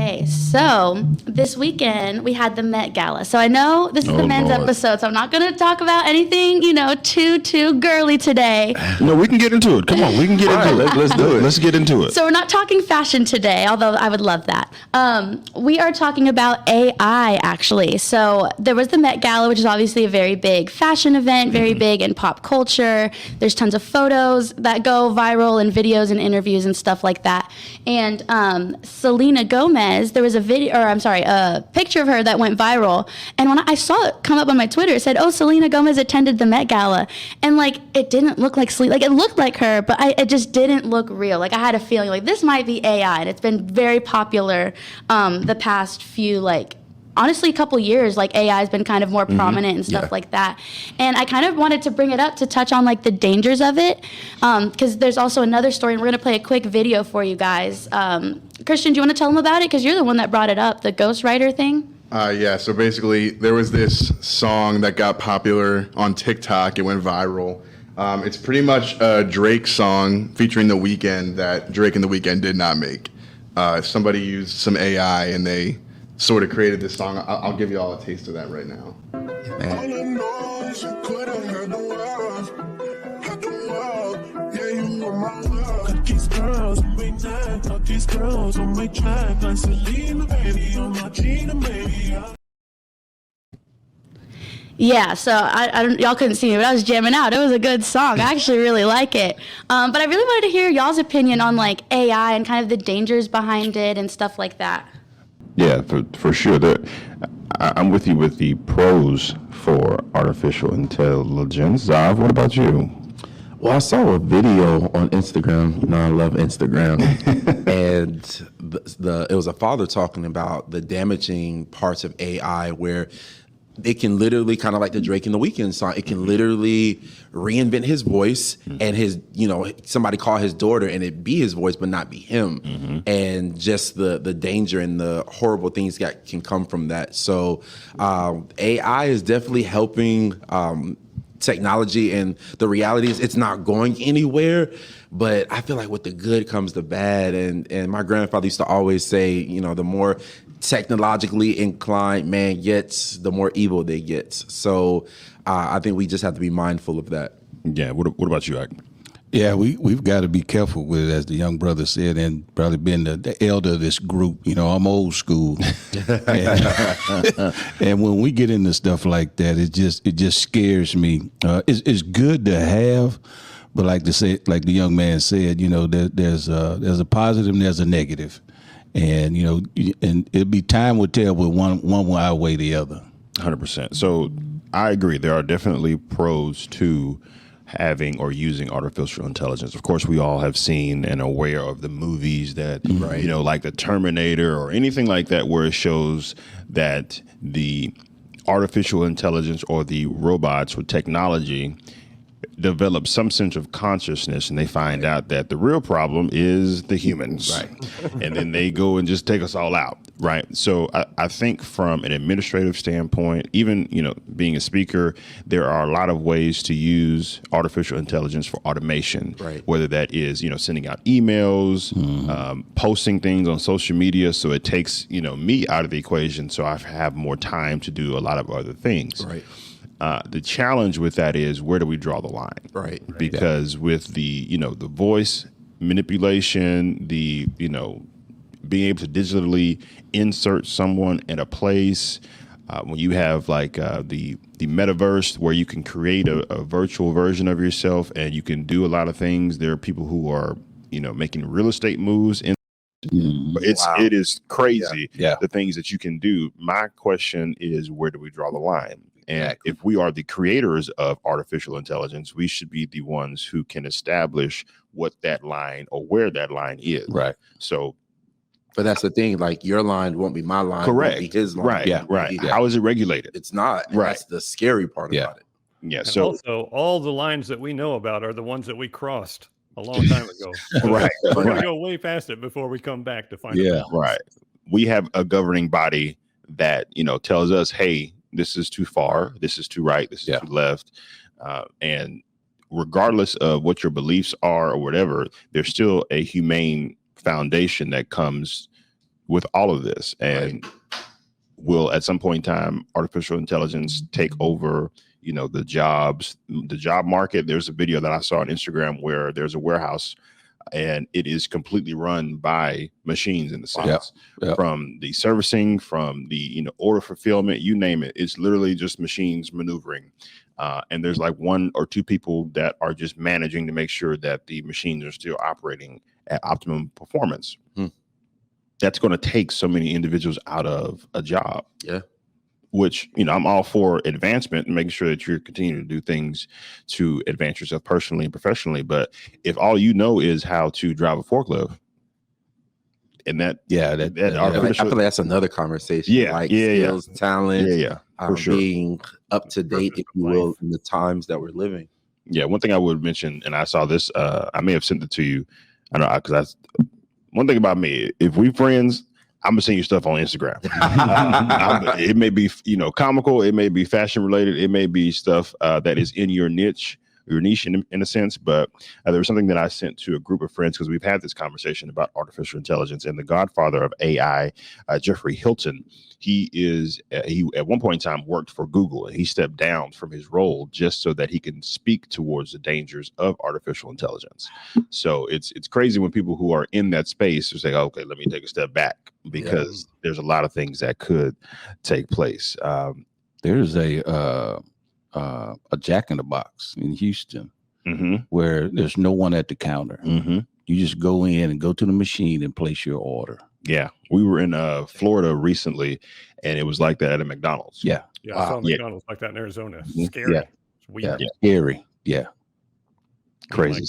Okay, so this weekend we had the Met Gala. So I know this is the men's episode, so I'm not going to talk about anything, too girly today. No, we can get into it. Come on, we can get into it. Let's do it. Let's get into it. So we're not talking fashion today, although I would love that. We are talking about AI, actually. So there was the Met Gala, which is obviously a very big fashion event, very big in pop culture. There's tons of photos that go viral and videos and interviews and stuff like that. And Selena Gomez, there was a picture of her that went viral. And when I saw it come up on my Twitter, it said, "Oh, Selena Gomez attended the Met Gala." And it didn't look like Selena. It looked like her, but it just didn't look real. I had a feeling this might be AI. And it's been very popular the past few, honestly, a couple years. AI has been kind of more prominent and stuff like that. And I kind of wanted to bring it up to touch on the dangers of it, because there's also another story, and we're going to play a quick video for you guys. Christian, do you want to tell them about it? Because you're the one that brought it up, the ghostwriter thing. Yeah, so basically there was this song that got popular on TikTok. It went viral. It's pretty much a Drake song featuring The Weeknd that Drake and The Weeknd did not make. Somebody used some AI and they sort of created this song. I'll give you all a taste of that right now. Yeah, so y'all couldn't see me, but I was jamming out. It was a good song. I actually really like it. But I really wanted to hear y'all's opinion on AI and kind of the dangers behind it and stuff like that. Yeah, for sure. I'm with you with the pros for artificial intelligence. Zav, what about you? Well, I saw a video on Instagram. I love Instagram. And it was a father talking about the damaging parts of AI where it can literally, kind of like the Drake and the Weeknd song, it can literally reinvent his voice and somebody call his daughter and it be his voice but not be him. And just the danger and the horrible things that can come from that. So AI is definitely helping technology, and the reality is it's not going anywhere. But I feel like with the good comes the bad. And my grandfather used to always say, the more technologically inclined man gets, the more evil they get. So I think we just have to be mindful of that. Yeah. What about you, Ike? Yeah, we've got to be careful with it, as the young brother said, and probably being the elder of this group. I'm old school, and when we get into stuff like that, it just scares me. It's good to have, but like the young man said, there's a positive and there's a negative, and and it'll be time will tell with one will outweigh the other. 100%. So I agree. There are definitely pros to having or using artificial intelligence. Of course, we all have seen and aware of the movies that, like the Terminator or anything like that, where it shows that the artificial intelligence or the robots or technology develop some sense of consciousness, and they find out that the real problem is the humans. Right. And then they go and just take us all out. Right. So I think from an administrative standpoint, even, being a speaker, there are a lot of ways to use artificial intelligence for automation, whether that is, sending out emails, posting things on social media. So it takes, me out of the equation. So I have more time to do a lot of other things. Right. The challenge with that is, where do we draw the line? Right. Because with the, the voice manipulation, the, being able to digitally insert someone in a place, when you have the metaverse where you can create a virtual version of yourself and you can do a lot of things. There are people who are, making real estate moves in. It is crazy the things that you can do. My question is, where do we draw the line? And if we are the creators of artificial intelligence, we should be the ones who can establish what that line or where that line is. Right. So, but that's the thing. Your line won't be my line. Correct. Won't be his line. Right. Yeah. Right. How is it regulated? It's not. Right. That's the scary part about it. Yeah. And so also, all the lines that we know about are the ones that we crossed a long time ago. So right. We're going to go way past it before we come back to find out. Right. We have a governing body that, tells us, hey, this is too far, this is too right, this is too left. And regardless of what your beliefs are or whatever, there's still a humane foundation that comes with all of this, and will at some point in time artificial intelligence take over, the job market? There's a video that I saw on Instagram where there's a warehouse and it is completely run by machines in the sense from the servicing, from the order fulfillment, you name it. It's literally just machines maneuvering. And there's like 1 or 2 people that are just managing to make sure that the machines are still operating at optimum performance. That's going to take so many individuals out of a job. Yeah. Which, I'm all for advancement and making sure that you're continuing to do things to advance yourself personally and professionally. But if all you know is how to drive a forklift, and I feel like that's another conversation. Skills, talent, for sure. Being up to date, if you will, in the times that we're living. Yeah, one thing I would mention, and I saw this, I may have sent it to you. I know, because one thing about me, if we friends, I'm gonna send you stuff on Instagram. It may be, comical. It may be fashion related. It may be stuff that is in your niche in a sense. But there was something that I sent to a group of friends because we've had this conversation about artificial intelligence, and the godfather of AI, Jeffrey Hilton. He at one point in time worked for Google, and he stepped down from his role just so that he can speak towards the dangers of artificial intelligence. So it's crazy when people who are in that space are saying, okay, let me take a step back, because there's a lot of things that could take place. There's a Jack in the Box in Houston where there's no one at the counter. You just go in and go to the machine and place your order. Yeah, we were in Florida recently, and it was like that at a McDonald's. I saw McDonald's like that in Arizona. Scary. Yeah. It's weird. Scary. Yeah. Crazy.